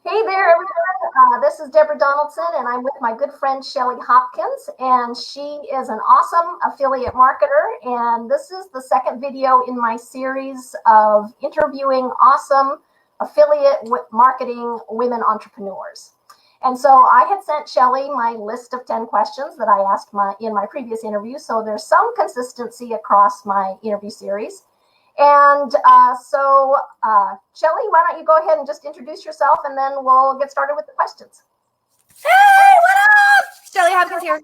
Hey there, everyone. This is Deborah Donaldson, and I'm with my good friend Shelly Hopkins, and she is an awesome affiliate marketer. And this is the second video in my series of interviewing awesome affiliate marketing women entrepreneurs. And so I had sent Shelly my list of 10 questions that I asked in my previous interview. So there's some consistency across my interview series. And Shelly, why don't you go ahead and just introduce yourself, and then we'll get started with the questions. Hey, what up? Shelly Hopkins here.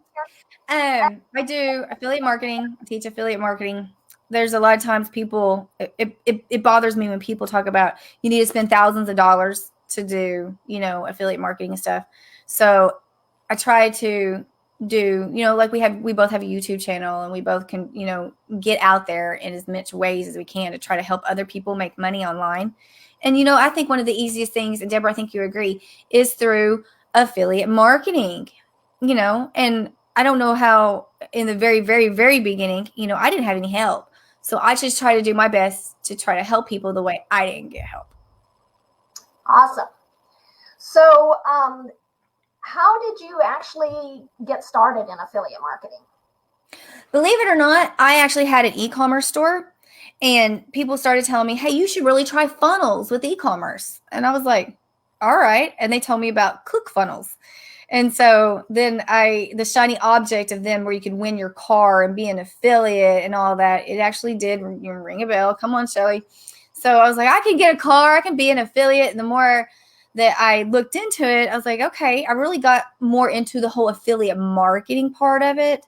I do affiliate marketing. I teach affiliate marketing. There's a lot of times it bothers me when people talk about you need to spend thousands of dollars to do, affiliate marketing and stuff. So I try to do, like we both have a YouTube channel, and we both can, get out there in as much ways as we can to try to help other people make money online. And, I think one of the easiest things, and Deborah, I think you agree, is through affiliate marketing, and I don't know how in the very, very, very beginning, I didn't have any help. So I just try to do my best to try to help people the way I didn't get help. Awesome. So, how did you actually get started in affiliate marketing? Believe it or not, I actually had an e-commerce store, and people started telling me, hey, you should really try funnels with e-commerce. And I was like, all right. And they told me about ClickFunnels. And so then the shiny object of them where you could win your car and be an affiliate and all that, it actually did ring a bell. Come on, Shelly. So I was like, I can get a car, I can be an affiliate. And the more that I looked into it, I was like, okay, I really got more into the whole affiliate marketing part of it.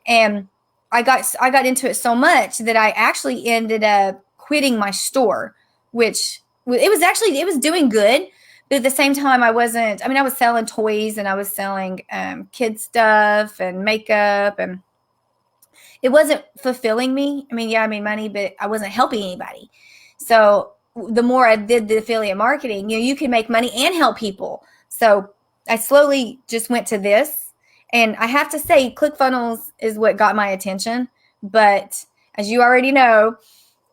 And I got into it so much that I actually ended up quitting my store, which it was doing good. But at the same time, I was selling toys, and I was selling kid stuff and makeup, and it wasn't fulfilling me. I mean, yeah, I made money, but I wasn't helping anybody. So the more I did the affiliate marketing, you can make money and help people. So I slowly just went to this. And I have to say, ClickFunnels is what got my attention. But as you already know,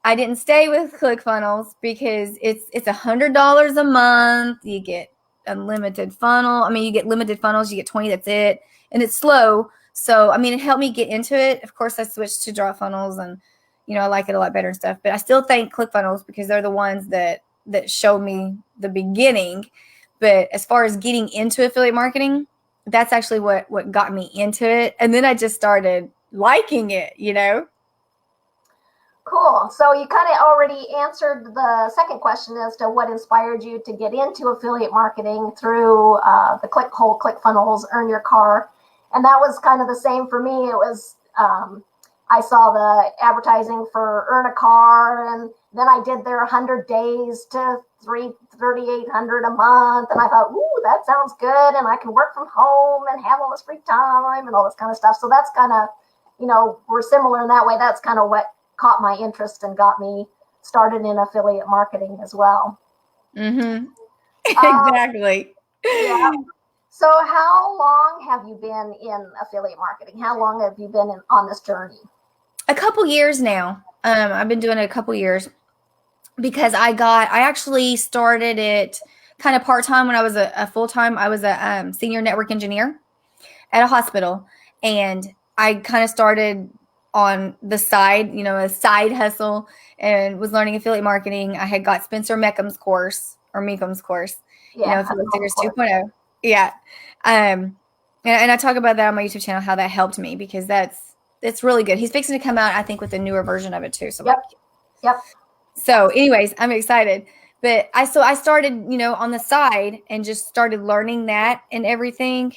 I didn't stay with ClickFunnels because it's $100 a month. You get unlimited funnel. I mean, you get limited funnels. You get 20. That's it, and it's slow. So I mean, it helped me get into it. Of course, I switched to Draw Funnels, and I like it a lot better and stuff. But I still thank ClickFunnels because they're the ones that showed me the beginning. But as far as getting into affiliate marketing, that's actually what got me into it. And then I just started liking it, Cool. So you kind of already answered the second question as to what inspired you to get into affiliate marketing through the ClickFunnels, Earn Your Car. And that was kind of the same for me. It was, I saw the advertising for Earn a Car, and then I did their 100 days to $3,800 a month. And I thought, ooh, that sounds good. And I can work from home and have all this free time and all this kind of stuff. So that's kind of, we're similar in that way. That's kind of what caught my interest and got me started in affiliate marketing as well. Mm-hmm. Exactly. Yeah. So how long have you been in affiliate marketing? How long have you been on this journey? A couple years now. I've been doing it a couple years because I actually started it kind of part-time when I was a full-time. I was a senior network engineer at a hospital, and I kind of started on the side, a side hustle, and was learning affiliate marketing. I had got Spencer Meekham's course. Yeah, Affiliate Secrets 2.0. Yeah. And I talk about that on my YouTube channel, how that helped me, because it's really good. He's fixing to come out, I think, with a newer version of it too. So Yep. So anyways, I'm excited. But I started, on the side and just started learning that and everything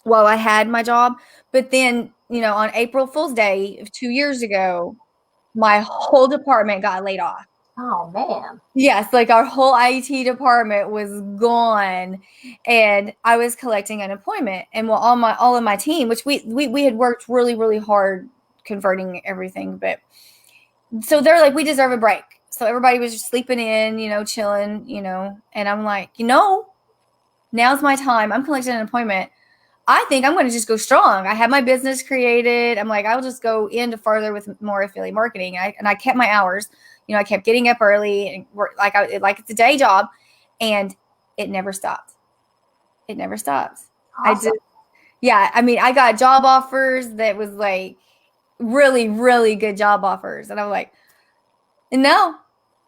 while I had my job. But then, on April Fool's Day of 2 years ago, my whole department got laid off. Oh, man. Yes, like our whole IT department was gone, and I was collecting unemployment. And all of my team, which we had worked really, really hard converting everything, but so they're like, we deserve a break. So everybody was just sleeping in, chilling, and I'm like, now's my time. I'm collecting unemployment. I think I'm going to just go strong. I have my business created. I'm like, I'll just go into further with more affiliate marketing. And I kept my hours. I kept getting up early and work like it's a day job. And it never stopped. It never stopped. Awesome. I mean, I got job offers that was like really, really good job offers. And I'm like, no,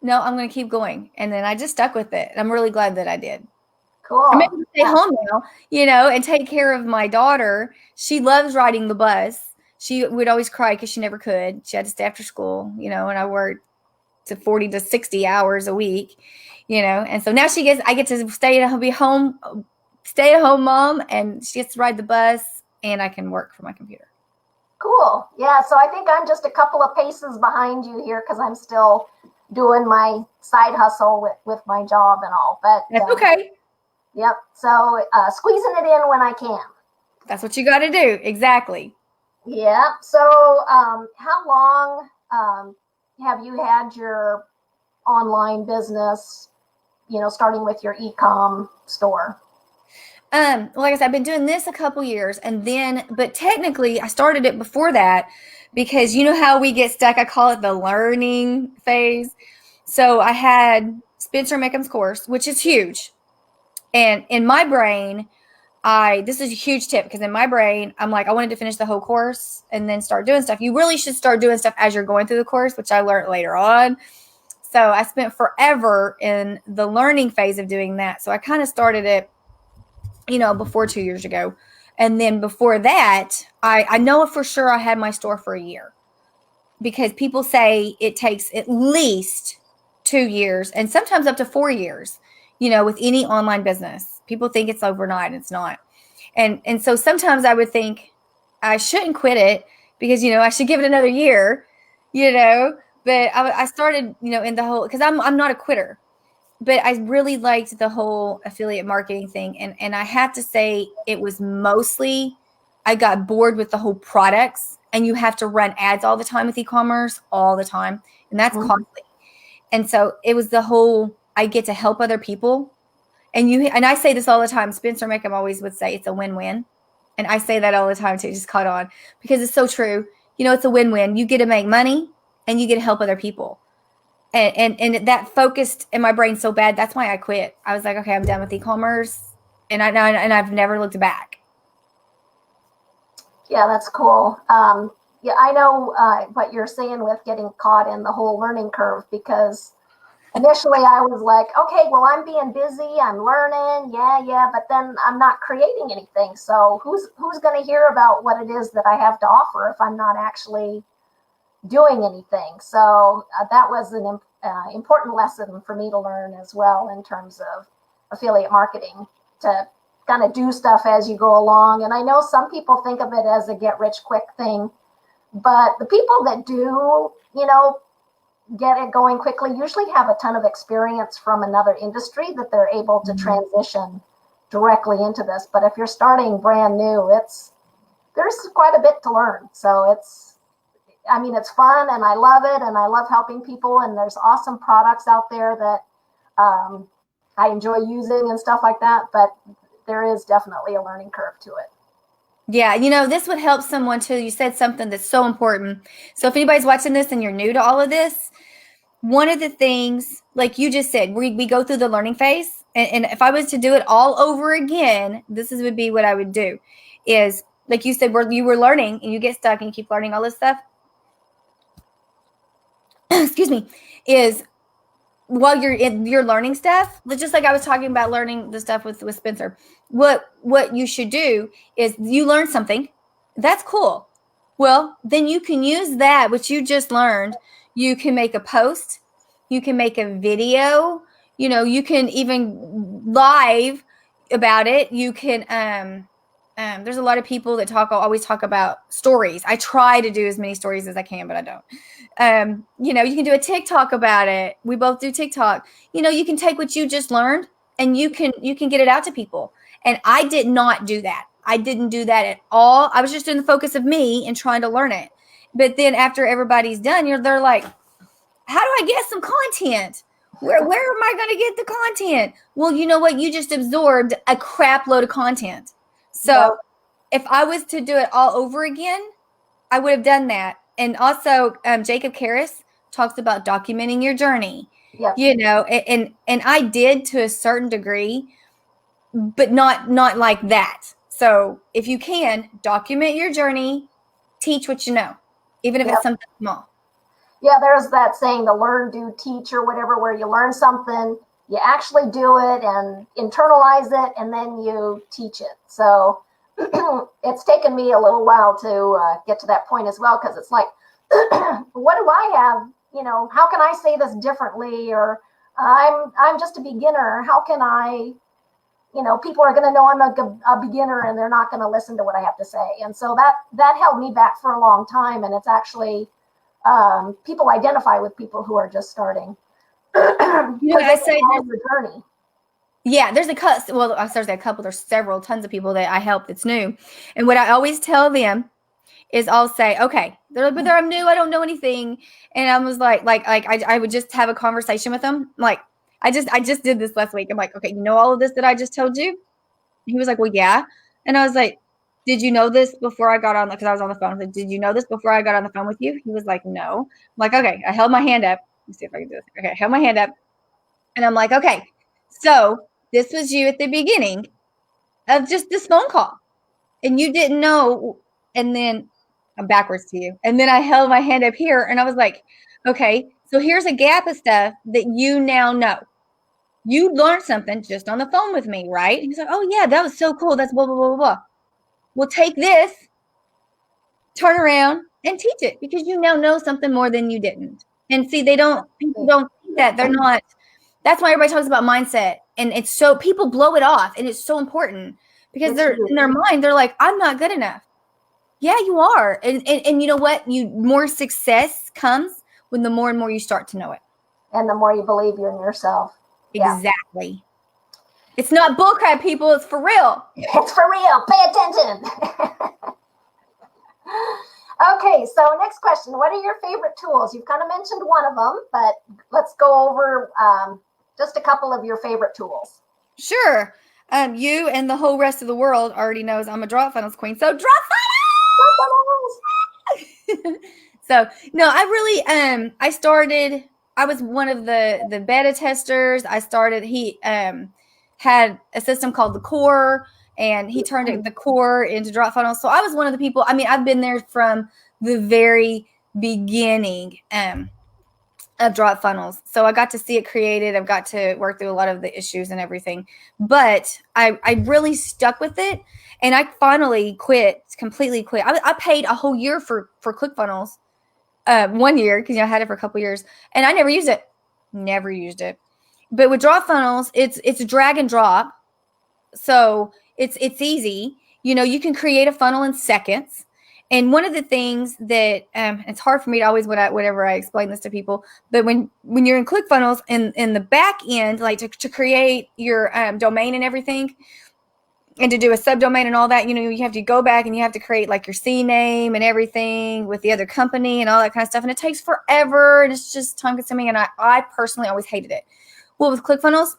I'm going to keep going. And then I just stuck with it. And I'm really glad that I did. I'm Cool. able to stay home now, and take care of my daughter. She loves riding the bus. She would always cry because she never could. She had to stay after school, and I worked to 40 to 60 hours a week, and so now I get to stay at home mom, and she gets to ride the bus, and I can work from my computer. Cool. Yeah. So I think I'm just a couple of paces behind you here because I'm still doing my side hustle with my job and all. But that's okay. Yep. So squeezing it in when I can. That's what you got to do. Exactly. Yeah. So how long have you had your online business, starting with your e-com store? Like I said, I've been doing this a couple years but technically I started it before that because you know how we get stuck. I call it the learning phase. So I had Spencer Mickham's course, which is huge. And in my brain, this is a huge tip because in my brain, I'm like, I wanted to finish the whole course and then start doing stuff. You really should start doing stuff as you're going through the course, which I learned later on. So I spent forever in the learning phase of doing that. So I kind of started it, before 2 years ago. And then before that, I know for sure I had my store for a year because people say it takes at least 2 years and sometimes up to 4 years, with any online business. People think it's overnight. It's not. And so sometimes I would think I shouldn't quit it because, I should give it another year, but I started, in the whole, because I'm not a quitter. But I really liked the whole affiliate marketing thing. And I have to say it was mostly, I got bored with the whole products and you have to run ads all the time with e-commerce all the time. And that's costly. And so it was the whole, I get to help other people. And I say this all the time. Spencer Mickham always would say it's a win-win. And I say that all the time too, just caught on because it's so true. It's a win-win. You get to make money and you get to help other people. And that focused in my brain so bad. That's why I quit. I was like, okay, I'm done with e-commerce, and I've never looked back. Yeah, that's cool. Yeah, I know what you're saying with getting caught in the whole learning curve because initially I was like, okay, well, I'm being busy, I'm learning, yeah, but then I'm not creating anything. So who's going to hear about what it is that I have to offer if I'm not actually doing anything? So that was an important lesson for me to learn as well in terms of affiliate marketing, to kind of do stuff as you go along. And I know some people think of it as a get rich quick thing, but the people that do, get it going quickly usually have a ton of experience from another industry that they're able to transition directly into this. But if you're starting brand new, there's quite a bit to learn. So it's fun and I love it and I love helping people, and there's awesome products out there that I enjoy using and stuff like that, but there is definitely a learning curve to it. Yeah, this would help someone too. You said something that's so important. So if anybody's watching this and you're new to all of this, one of the things, like you just said, we go through the learning phase, and if I was to do it all over again, would be what I would do. Is like you said, where you were learning and you get stuck and you keep learning all this stuff. Excuse me, is while you're learning stuff, just like I was talking about learning the stuff with Spencer, what you should do is you learn something. That's cool. Well, then you can use that, which you just learned. You can make a post. You can make a video. You can even live about it. You can, there's a lot of people that always talk about stories. I try to do as many stories as I can, but I don't. You can do a TikTok about it. We both do TikTok. You can take what you just learned and you can get it out to people. And I did not do that. I didn't do that at all. I was just in the focus of me and trying to learn it. But then after everybody's done, they're like, how do I get some content? Where am I going to get the content? Well, you know what? You just absorbed a crap load of content. So if I was to do it all over again, I would have done that. And also, Jacob Karras talks about documenting your journey. Yep. you know, and I did to a certain degree, but not like that. So if you can document your journey, teach what you know, even if it's Yep. something small. Yeah, there's that saying, the learn, do, teach, or whatever, where you learn something, you actually do it and internalize it, and then you teach it. So it's taken me a little while to get to that point as well, because it's like, what do I have? You know, how can I say this differently? Or I'm just a beginner. How can I? You know, people are going to know I'm a beginner, and they're not going to listen to what I have to say. And so that held me back for a long time. And it's actually people identify with people who are just starting. You know, I say the journey. Yeah, there's a couple. Well, there's a couple. There's several, tons of people that I help that's new, and what I always tell them is, I'll say, okay, they're like, but I'm new, I don't know anything, and I was like I would just have a conversation with them. Like, I just did this last week. I'm like, okay, you know all of this that I just told you? He was like, well, yeah, and I was like, did you know this before I got on? Because I was on the phone. I was like, did you know this before I got on the phone with you? He was like, no. I'm like, okay. I held my hand up. Let me see if I can do this. Okay, I held my hand up, and I'm like, okay, so this was you at the beginning of just this phone call, and you didn't know. And then I'm backwards to you. And then I held my hand up here, and I was like, okay, so here's a gap of stuff that you now know. You learned something just on the phone with me, right? And he's like, oh, yeah, that was so cool. That's blah, blah, blah, blah, blah. Well, take this, turn around, and teach it, because you now know something more than you didn't. And see, people don't think that. They're not. That's why everybody talks about mindset. And it's so, people blow it off, and it's so important, because they're in their mind, they're like, I'm not good enough. Yeah, you are. And you know what? More success comes when the more and more you start to know it. And the more you believe in yourself. Exactly. Yeah. It's not bullcrap, people. It's for real. It's for real. Pay attention. Okay, so next question. What are your favorite tools? You've kind of mentioned one of them, but let's go over just a couple of your favorite tools. Sure. You and the whole rest of the world already knows I'm a drop funnels queen. So drop funnels! So no, I really I was one of the beta testers. He had a system called the Core, and he turned the Core into drop funnels. So I was one of the people. I mean, I've been there from the very beginning of drop funnels. So I got to see it created. I've got to work through a lot of the issues and everything, but I really stuck with it. And I finally completely quit. I paid a whole year for ClickFunnels, 1 year, because I had it for a couple years, and I never used it. Never used it. But with drop funnels, it's drag and drop, so it's easy. You can create a funnel in seconds. And one of the things that it's hard for me to always whenever I explain this to people, but when you're in ClickFunnels in the back end, like to create your domain and everything, and to do a subdomain and all that, you have to go back and you have to create like your CNAME and everything with the other company and all that kind of stuff. And it takes forever, and it's just time consuming. And I personally always hated it. Well, with ClickFunnels,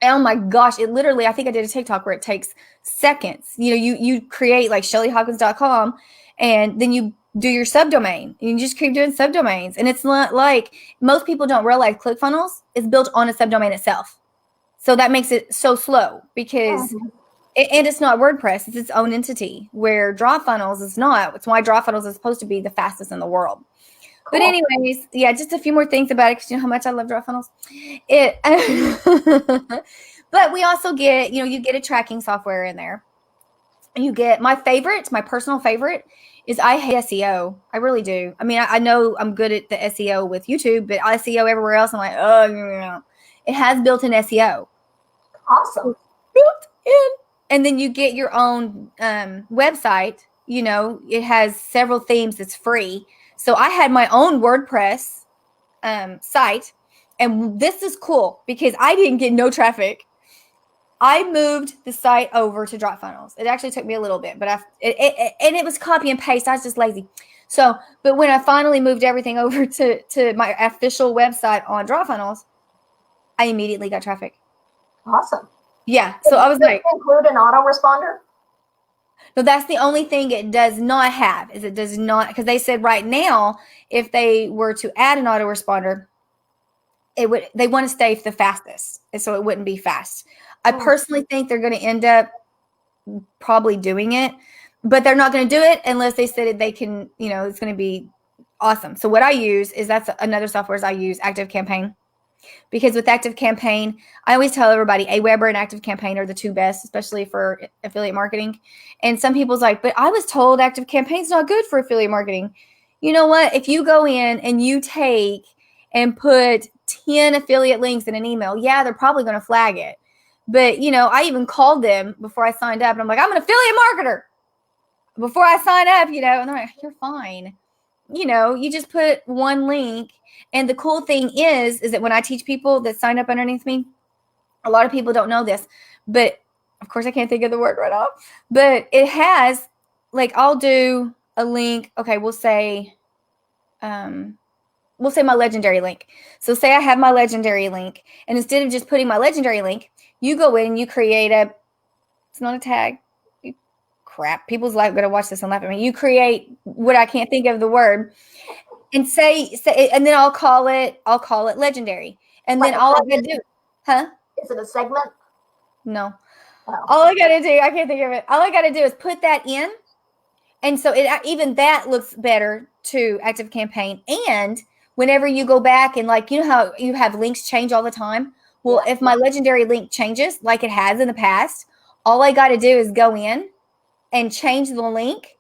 oh my gosh, it literally, I think I did a TikTok where it takes seconds. You create like shellyhopkins.com, and then you do your subdomain, and you just keep doing subdomains. And it's not like, most people don't realize ClickFunnels is built on a subdomain itself. So that makes it so slow, because and it's not WordPress, it's its own entity, where drop funnels is not. It's why drop funnels is supposed to be the fastest in the world. Cool. But anyways, yeah, just a few more things about it, because you know how much I love drop funnels. But we also get, you get a tracking software in there. And you get my personal favorite is, I hate SEO. I really do. I mean, I know I'm good at the SEO with YouTube, but SEO everywhere else, I'm like, oh, no. It has built-in SEO. Awesome. Built in. And then you get your own website. It has several themes. It's free. So I had my own WordPress site, and this is cool because I didn't get no traffic. I moved the site over to drop funnels. It actually took me a little bit, but it was copy and paste. I was just lazy. So, but when I finally moved everything over to my official website on drop funnels, I immediately got traffic. Awesome. Yeah. So I was like, include an autoresponder? No, that's the only thing it does not have, is it does not, because they said right now, if they were to add an autoresponder, they want to stay the fastest, and so it wouldn't be fast. I personally think they're going to end up probably doing it, but they're not going to do it unless they said they can, it's going to be awesome. So what I use is, that's another software I use, Active Campaign. Because with Active Campaign, I always tell everybody Aweber and Active Campaign are the two best, especially for affiliate marketing. And some people's like, but I was told Active Campaign's not good for affiliate marketing. You know what? If you go in and you take and put 10 affiliate links in an email, yeah, they're probably going to flag it. But, I even called them before I signed up. And I'm like, I'm an affiliate marketer before I sign up, and they're like, you're fine. You just put one link. And the cool thing is that when I teach people that sign up underneath me, a lot of people don't know this, but of course I can't think of the word right off, but it has, like, I'll do a link. Okay. We'll say my legendary link. So say I have my legendary link, and instead of just putting my legendary link, you go in and you create it's not a tag. Crap. People's like going to watch this and laugh at me. You create what I can't think of the word, and say, and then I'll call it legendary. And like then all I gotta do, Is it a segment? No. Oh. All I gotta do, I can't think of it. All I gotta do is put that in. And so even that looks better to Active Campaign. And whenever you go back and, like, how you have links change all the time. Well, if my legendary link changes like it has in the past, all I got to do is go in and change the link.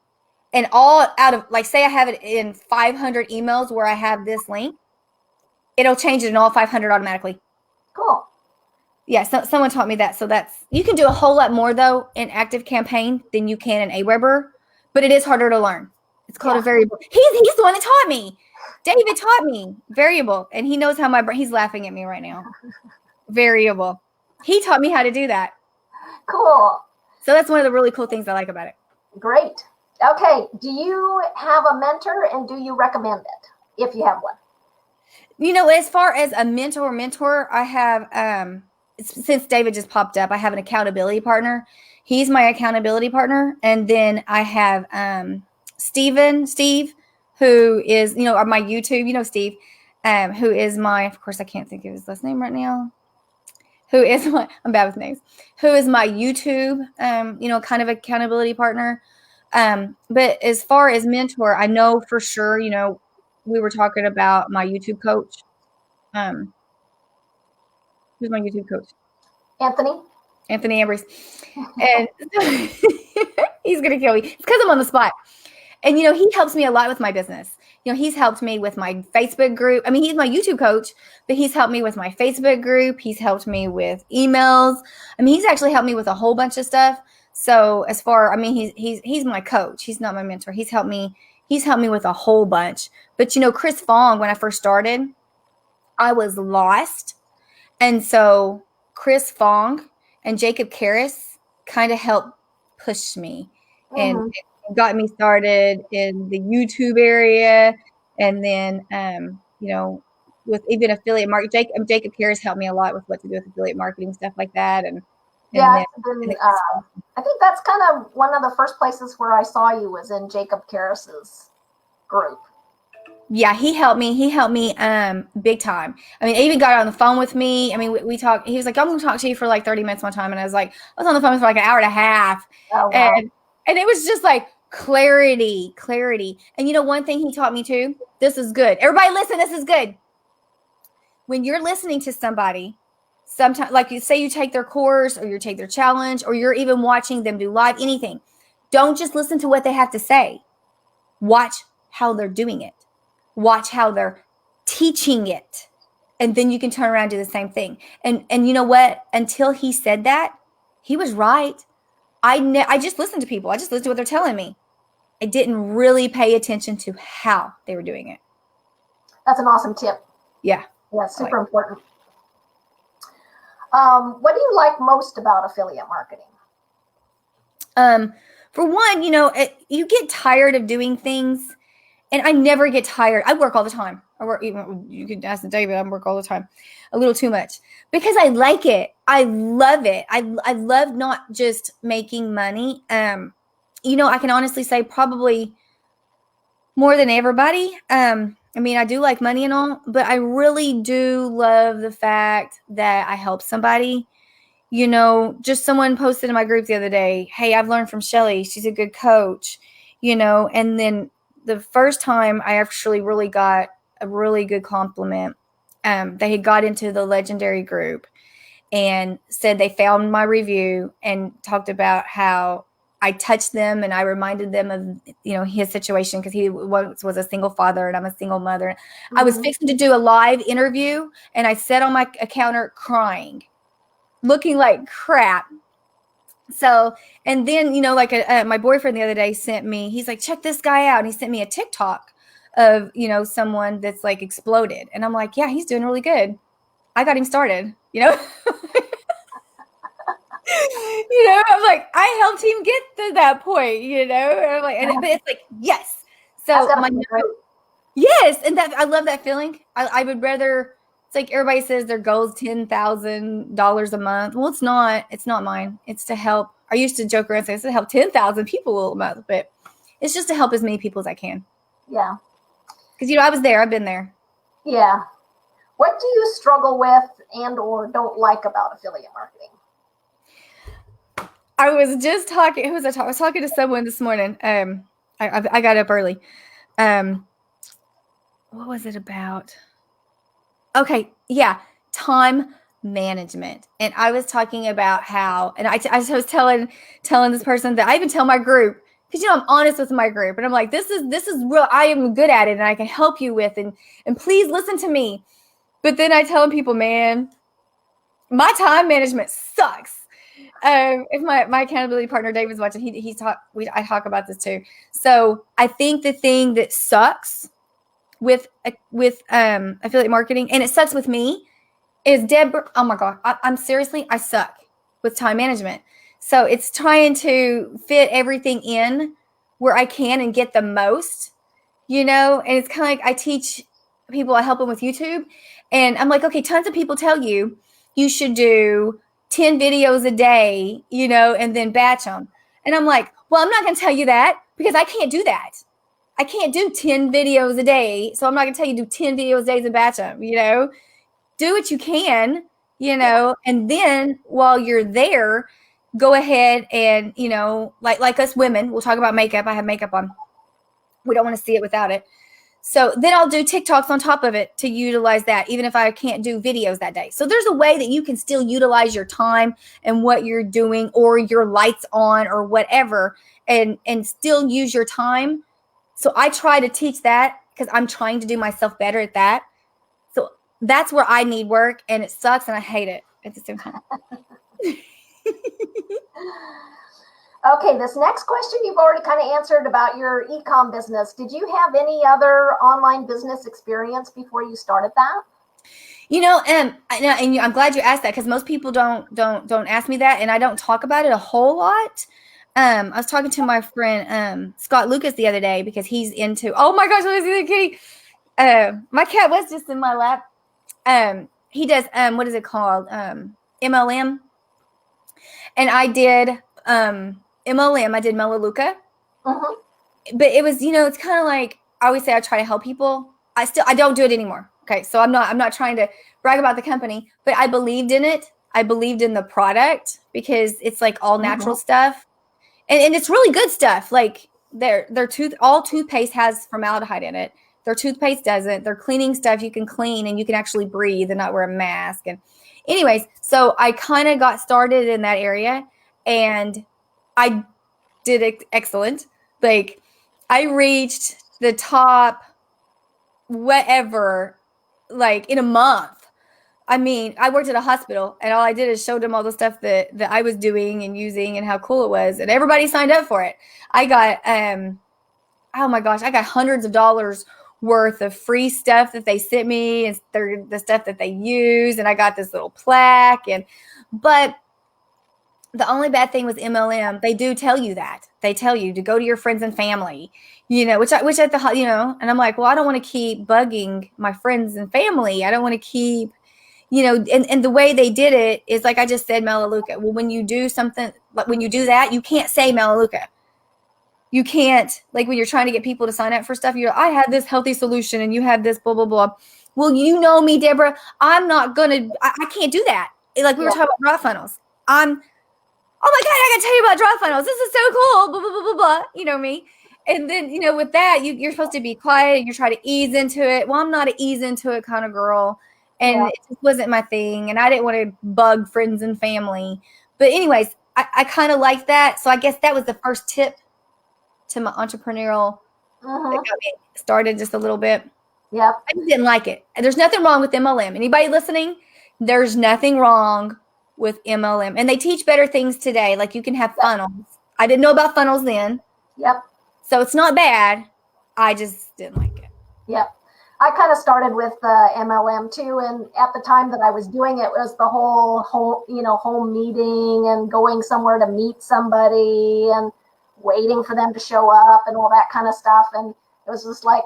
And all out of, like, say I have it in 500 emails where I have this link, it'll change it in all 500 automatically. Cool. Yeah, so someone taught me that. So you can do a whole lot more, though, in Active Campaign than you can in Aweber, but it is harder to learn. It's called a variable. He's the one that taught me. David taught me variable, and he knows how he's laughing at me right now. Variable. He taught me how to do that. Cool. So that's one of the really cool things I like about it. Great. Okay. Do you have a mentor, and do you recommend it if you have one? As far as a mentor, I have, since David just popped up, I have an accountability partner. He's my accountability partner. And then I have Steve, who is, on my YouTube, Steve, who is of course, I can't think of his last name right now. I'm bad with names. Who is my YouTube, kind of accountability partner. But as far as mentor, I know for sure, we were talking about my YouTube coach. Who's my YouTube coach? Anthony Ambries. And he's going to kill me. It's because I'm on the spot. And, he helps me a lot with my business. He's helped me with my Facebook group. I mean, he's my YouTube coach, but he's helped me with my Facebook group. He's helped me with emails. I mean, he's actually helped me with a whole bunch of stuff. So he's my coach. He's not my mentor. He's helped me with a whole bunch. But, Chris Fong, when I first started, I was lost. And so Chris Fong and Jacob Karras kind of helped push me and got me started in the YouTube area. And then, with even affiliate marketing, Jacob Karras helped me a lot with what to do with affiliate marketing, stuff like that. I think that's kind of one of the first places where I saw you was in Jacob Karras's group. Yeah, he helped me big time. I mean, he even got on the phone with me. I mean, we talked. He was like, I'm going to talk to you for like 30 minutes one time. And I was on the phone for like an hour and a half. Oh, wow. And it was just like clarity. And one thing he taught me too, this is good. Everybody listen, this is good. When you're listening to somebody, sometimes, like you say you take their course or you take their challenge or you're even watching them do live, anything. Don't just listen to what they have to say. Watch how they're doing it. Watch how they're teaching it. And then you can turn around and do the same thing. And you know what? Until he said that, he was right. I just listened to people. I just listened to what they're telling me. I didn't really pay attention to how they were doing it. That's an awesome tip. Yeah. Yeah, super important. What do you like most about affiliate marketing? For one, you get tired of doing things. And I never get tired. I work all the time. You can ask David, I work all the time. A little too much. Because I like it. I love it. I love not just making money. I can honestly say probably more than everybody. And I mean, I do like money and all, but I really do love the fact that I help somebody. You know, just someone posted in my group the other day, hey, I've learned from Shelly. She's a good coach, you know. And then the first time I actually really got a really good compliment, they had got into the legendary group and said they found my review and talked about how I touched them and I reminded them of, you know, his situation because he once was a single father and I'm a single mother. I was fixing to do a live interview and I sat on my counter crying, looking like crap. So, and then, you know, like my boyfriend the other day sent me, he's like, check this guy out. And he sent me a TikTok of, you know, someone that's like exploded. And I'm like, yeah, he's doing really good. I got him started, you know? You know, I'm like, I helped him get to that point, you know? And I'm like, but it's like, yes. So yes, and that I love that feeling. I would rather, it's like everybody says their goal is $10,000 a month. Well, it's not. It's not mine. It's to help. I used to joke around and say it's to help 10,000 people a month, but it's just to help as many people as I can. Yeah. Because, you know, I was there. I've been there. Yeah. What do you struggle with and or don't like about affiliate marketing? I was just talking. Who was I talking? I was talking to someone this morning. I got up early. What was it about? Okay, yeah, time management. And I was talking about how, and I was telling this person that I even tell my group, because, you know, I'm honest with my group, and I'm like, this is real. I am good at it, and I can help you with, and please listen to me. But then I tell people, man, my time management sucks. If my accountability partner David's watching, I talk about this too. So I think the thing that sucks with affiliate marketing, and it sucks with me, is Deborah. Oh my God, I'm seriously, I suck with time management. So it's trying to fit everything in where I can and get the most, you know. And it's kind of like I teach people, I help them with YouTube, and I'm like, okay, tons of people tell you should do 10 videos a day, you know, and then batch them. And I'm like, well, I'm not going to tell you that because I can't do that. I can't do 10 videos a day. So I'm not going to tell you do 10 videos a day and batch them, you know. Do what you can, you know, and then while you're there, go ahead and, you know, like us women, we'll talk about makeup. I have makeup on. We don't want to see it without it. So then I'll do TikToks on top of it to utilize that, even if I can't do videos that day. So there's a way that you can still utilize your time and what you're doing, or your lights on or whatever, and still use your time. So I try to teach that because I'm trying to do myself better at that. So that's where I need work, and it sucks and I hate it at the same time. Okay, this next question you've already kind of answered about your e-com business. Did you have any other online business experience before you started that? You know, and I'm glad you asked that, because most people don't ask me that, and I don't talk about it a whole lot. I was talking to my friend Scott Lucas the other day because he's into. Oh my gosh, what is the kitty? My cat was just in my lap. He does what is it called? MLM, and I did MLM. I did Melaleuca, but it was, you know, it's kind of like I always say I try to help people. I don't do it anymore. Okay, so I'm not trying to brag about the company, but I believed in it. I believed in the product because it's like all natural stuff, and it's really good stuff. Like all toothpaste has formaldehyde in it. Their toothpaste doesn't. They're cleaning stuff you can clean and you can actually breathe and not wear a mask. And anyways, so I kind of got started in that area, and I did excellent. Like I reached the top whatever, like in a month. I mean, I worked at a hospital, and all I did is showed them all the stuff that I was doing and using and how cool it was, and everybody signed up for it. I got oh my gosh, I got hundreds of dollars worth of free stuff that they sent me, and the stuff that they use, and I got this little plaque. But the only bad thing with MLM, they do tell you that. They tell you to go to your friends and family, you know, which at the, you know, and I'm like, well, I don't want to keep bugging my friends and family. I don't want to keep, you know, and the way they did it is like I just said, Melaleuca. Well, when you do something, like when you do that, you can't say Melaleuca. You can't, like when you're trying to get people to sign up for stuff, I have this healthy solution and you have this blah, blah, blah. Well, you know me, Deborah, I'm not going to, I can't do that. Like we were talking about draw funnels. Oh my God, I got to tell you about draw funnels. This is so cool. Blah, blah, blah, blah, blah. You know me. And then, with that, you're supposed to be quiet and you're trying to ease into it. Well, I'm not an ease into it kind of girl. And it just wasn't my thing. And I didn't want to bug friends and family. But anyways, I kind of like that. So I guess that was the first tip to my entrepreneurial that got me started just a little bit. Yep. I just didn't like it. And there's nothing wrong with MLM. Anybody listening? There's nothing wrong with MLM. And they teach better things today. Like you can have funnels. I didn't know about funnels then. Yep. So it's not bad. I just didn't like it. Yep. I kind of started with MLM too. And at the time that I was doing it was the whole home meeting and going somewhere to meet somebody and waiting for them to show up and all that kind of stuff. And it was just like,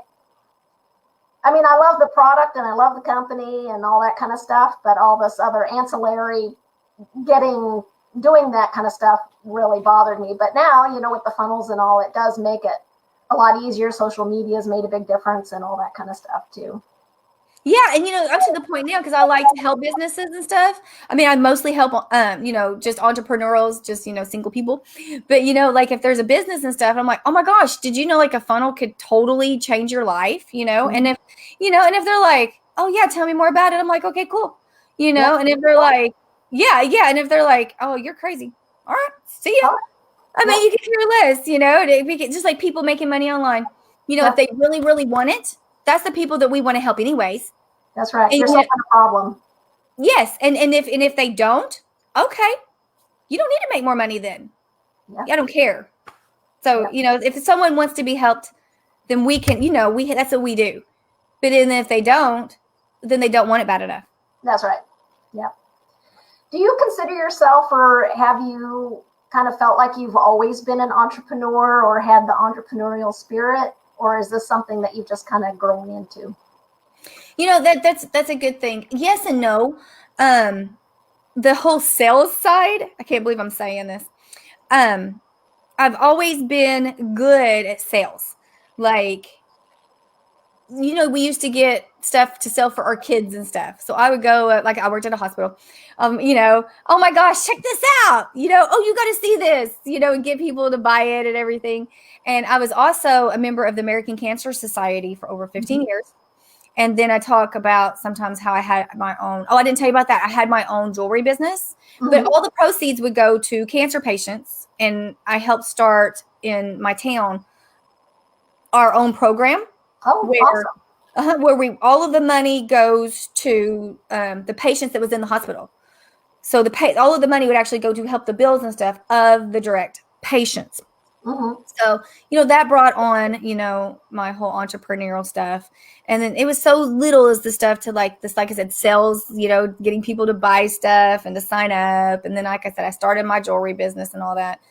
I mean, I love the product and I love the company and all that kind of stuff, but all this other ancillary doing that kind of stuff really bothered me. But now, with the funnels and all, it does make it a lot easier. Social media has made a big difference and all that kind of stuff too. Yeah. And, I'm to the point now because I like to help businesses and stuff. I mean, I mostly help, just entrepreneurials, just, single people. But, like if there's a business and stuff, I'm like, oh my gosh, did you know like a funnel could totally change your life, And if, and if they're like, oh yeah, tell me more about it. I'm like, okay, cool. And if they're like, yeah. And if they're like, oh, you're crazy. All right, see ya. I mean, you can care less, just like people making money online. If they really, really want it, that's the people that we want to help anyways. That's right. You're solving a problem. Yes. And if they don't, okay, you don't need to make more money then. Yeah. I don't care. So, if someone wants to be helped, then we can, that's what we do. But then if they don't, then they don't want it bad enough. That's right. Yeah. Do you consider yourself, or have you kind of felt like you've always been an entrepreneur or had the entrepreneurial spirit, or is this something that you've just kind of grown into? That's a good thing. Yes and no. The whole sales side, I can't believe I'm saying this. I've always been good at sales. Like, we used to get stuff to sell for our kids and stuff. So I would go, I worked at a hospital, oh my gosh, check this out. Oh, you got to see this, and get people to buy it and everything. And I was also a member of the American Cancer Society for over 15 years. And then I talk about sometimes how I had my own, I didn't tell you about that. I had my own jewelry business, but all the proceeds would go to cancer patients. And I helped start in my town our own program. Oh, awesome. Where all of the money goes to the patients that was in the hospital. So all of the money would actually go to help the bills and stuff of the direct patients. So, that brought on, my whole entrepreneurial stuff. And then it was so little as the stuff to like I said, sales, getting people to buy stuff and to sign up. And then, like I said, I started my jewelry business and all that.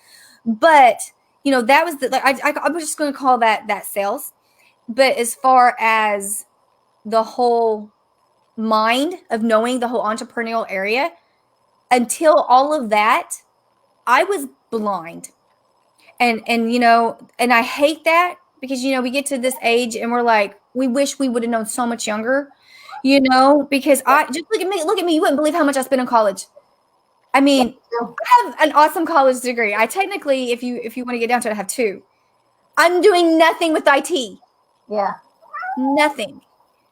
But, that was I was just going to call that sales. But as far as the whole mind of knowing the whole entrepreneurial area, until all of that, I was blind. And I hate that because, we get to this age and we're like, we wish we would have known so much younger, because I just look at me. You wouldn't believe how much I spent in college. I mean, I have an awesome college degree. I technically, if you want to get down to it, I have 2. I'm doing nothing with IT. Yeah. Nothing.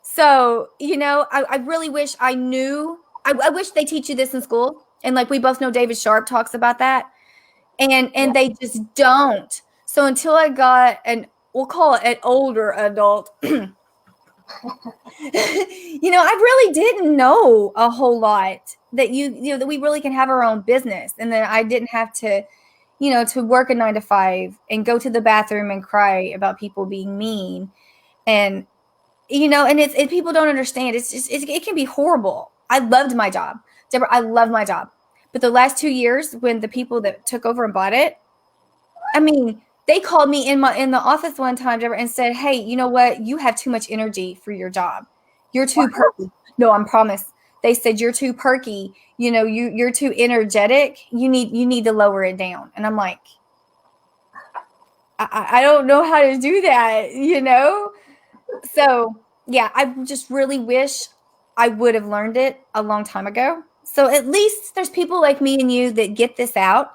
So, I really wish I knew. I wish they teach you this in school. And like we both know David Sharp talks about that. And they just don't. So until I got we'll call it an older adult, I really didn't know a whole lot that that we really can have our own business. And then I didn't have to, to work a 9 to 5 and go to the bathroom and cry about people being mean. And, and people don't understand. It's just, it can be horrible. I loved my job. Deborah, I love my job. But the last 2 years, when the people that took over and bought it, I mean, they called me in the office one time, Deborah, and said, "Hey, you know what? You have too much energy for your job. You're too perky." No, I promise. They said you're too perky. You're too energetic. You need to lower it down. And I'm like, I don't know how to do that, you know? So, yeah, I just really wish I would have learned it a long time ago. So at least there's people like me and you that get this out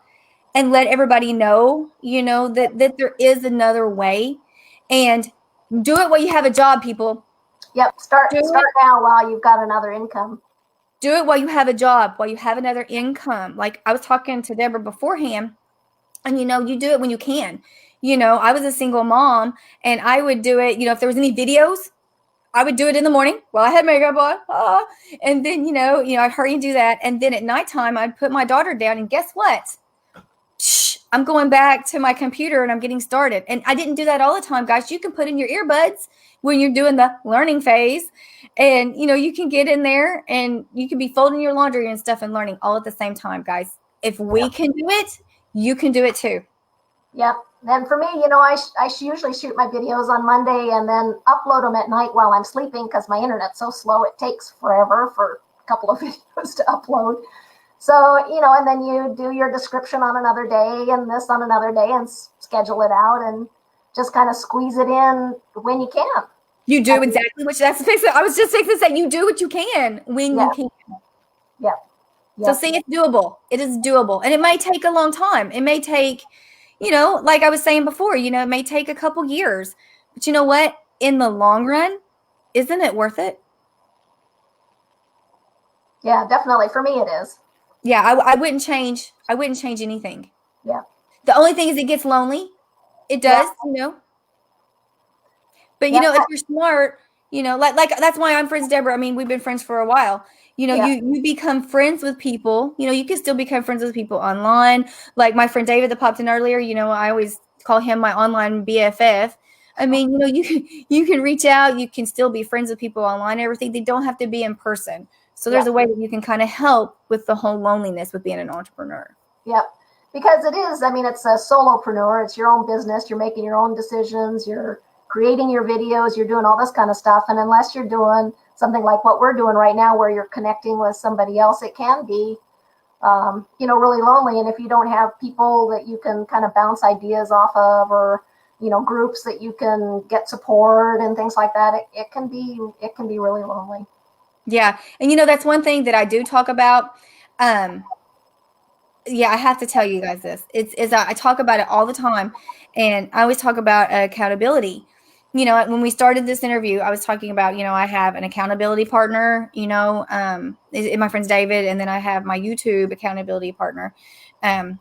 and let everybody know, that there is another way. And do it while you have a job, people. Yep. Do Start it. now while you've got another income. Do it while you have a job, while you have another income. Like I was talking to Deborah beforehand, and you do it when you can. I was a single mom and I would do it, if there was any videos, I would do it in the morning while I had makeup on. And then, I'd hurry and do that. And then at nighttime, I'd put my daughter down. And guess what? I'm going back to my computer and I'm getting started. And I didn't do that all the time, guys. You can put in your earbuds when you're doing the learning phase. And, you can get in there and you can be folding your laundry and stuff and learning all at the same time, guys. If we can do it, you can do it too. Yep. And for me, I usually shoot my videos on Monday and then upload them at night while I'm sleeping because my internet's so slow. It takes forever for a couple of videos to upload. So, and then you do your description on another day and this on another day and schedule it out and just kind of squeeze it in when you can. You do exactly what I was just fixing to say, you do what you can when you can. Yep. So see, it's doable. It is doable. And it may take a long time. It may take, like I was saying before, it may take a couple years. But you know what? In the long run, isn't it worth it? Yeah, definitely. For me, it is. Yeah, I wouldn't change. I wouldn't change anything. Yeah. The only thing is it gets lonely. It does, But if you're smart, like that's why I'm friends with Deborah. I mean, we've been friends for a while. You become friends with people. You can still become friends with people online. Like my friend David that popped in earlier, I always call him my online BFF. I mean, you can reach out, you can still be friends with people online, everything. They don't have to be in person. So there's a way that you can kind of help with the whole loneliness with being an entrepreneur. Yep. Because it is, it's a solopreneur. It's your own business. You're making your own decisions. You're creating your videos. You're doing all this kind of stuff. And unless you're doing something like what we're doing right now, where you're connecting with somebody else, it can be, really lonely. And if you don't have people that you can kind of bounce ideas off of, or, groups that you can get support and things like that, it can be really lonely. Yeah. And, that's one thing that I do talk about. Yeah, I have to tell you guys this. I talk about it all the time, and I always talk about accountability. When we started this interview, I was talking about, I have an accountability partner, my friend's David, and then I have my YouTube accountability partner,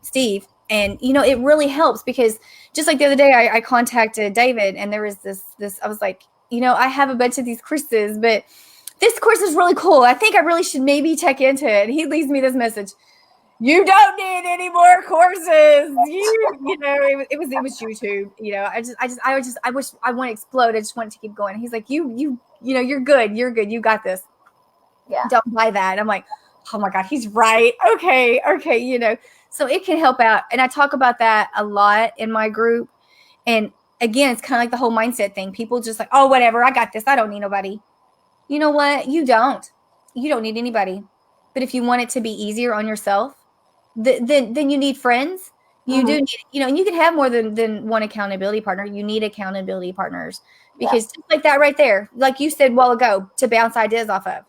Steve. And, it really helps because just like the other day, I contacted David and there was this, I was like, I have a bunch of these courses, but this course is really cool. I think I really should maybe check into it. And he leaves me this message. You don't need any more courses. It was YouTube. I wish I want to explode. I just want to keep going. He's like, you're good. You're good. You got this. Yeah. Don't buy that. I'm like, oh my God, he's right. Okay. So it can help out. And I talk about that a lot in my group. And again, it's kind of like the whole mindset thing. People just like, oh, whatever. I got this. I don't need nobody. You know what? You don't need anybody. But if you want it to be easier on yourself, then you need friends. You do need, and you can have more than one accountability partner. You need accountability partners because just like that right there, like you said a while ago, to bounce ideas off of.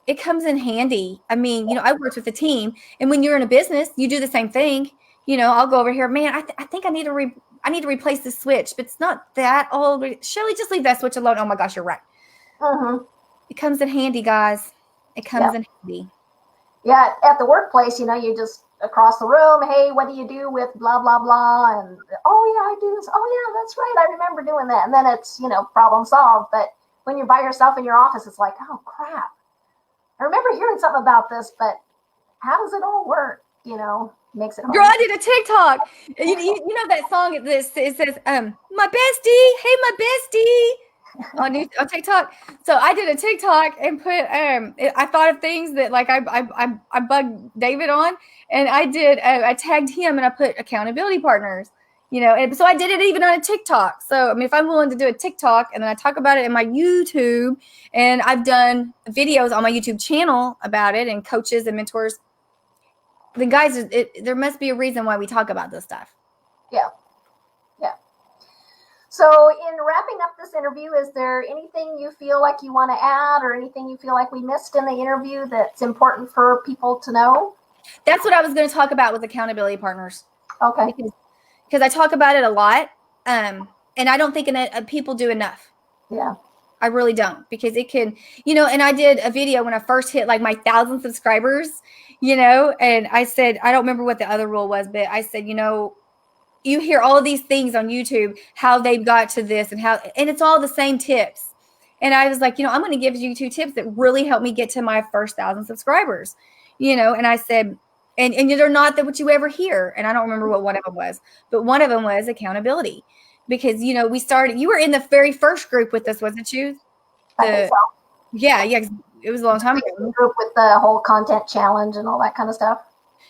It comes in handy. I mean, I worked with a team, and when you're in a business, you do the same thing. I'll go over here, man. I think I need to replace the switch, but it's not that old. Shelly, just leave that switch alone. Oh my gosh, you're right. It comes in handy, guys. It comes in handy. Yeah, at the workplace, you just across the room, hey, what do you do with blah, blah, blah? And, oh, yeah, I do this. Oh, yeah, that's right. I remember doing that. And then it's, problem solved. But when you're by yourself in your office, it's like, oh, crap. I remember hearing something about this, but how does it all work? Makes it hard. Girl, I did a TikTok. You know that song, it says, my bestie, hey, my bestie. On TikTok. So I did a TikTok and put I thought of things that like I bugged David on, and I tagged him and I put accountability partners, and so I did it even on a TikTok. So I mean, if I'm willing to do a TikTok and then I talk about it in my YouTube, and I've done videos on my YouTube channel about it and coaches and mentors, then guys, there must be a reason why we talk about this stuff. Yeah. So in wrapping up this interview, is there anything you feel like you want to add or anything you feel like we missed in the interview that's important for people to know? That's what I was going to talk about with accountability partners. Okay. Because I talk about it a lot. And I don't think people do enough. Yeah. I really don't, because it can, and I did a video when I first hit like my 1,000 subscribers, and I said, I don't remember what the other rule was, but I said, you hear all of these things on YouTube, how they got to this and it's all the same tips. And I was like, I'm going to give you 2 tips that really helped me get to my first 1,000 subscribers, and I said, and they're not that what you ever hear. And I don't remember what one of them was, but one of them was accountability. Because, we started, you were in the very first group with us, wasn't you? I think so. Yeah. It was a long time ago. Group with the whole content challenge and all that kind of stuff.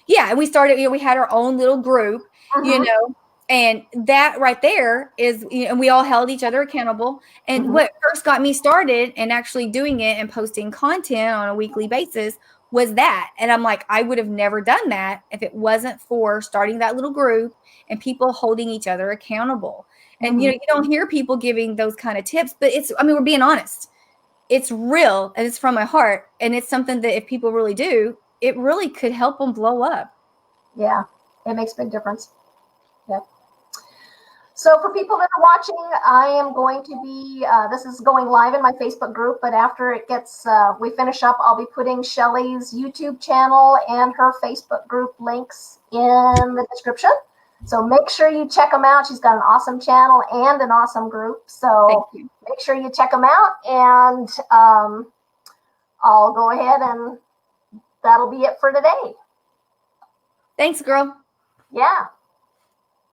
Yeah. And we started, we had our own little group, and that right there is, and we all held each other accountable. And what first got me started and actually doing it and posting content on a weekly basis was that. And I'm like, I would have never done that if it wasn't for starting that little group and people holding each other accountable. And, you don't hear people giving those kind of tips, but we're being honest. It's real and it's from my heart. And it's something that if people really do, it really could help them blow up. Yeah, it makes a big difference. Yep. So for people that are watching, I am going to be, this is going live in my Facebook group, but after it gets, we finish up, I'll be putting Shelly's YouTube channel and her Facebook group links in the description. So make sure you check them out. She's got an awesome channel and an awesome group. So make sure you check them out, and I'll go ahead and that'll be it for today. Thanks, girl. Yeah.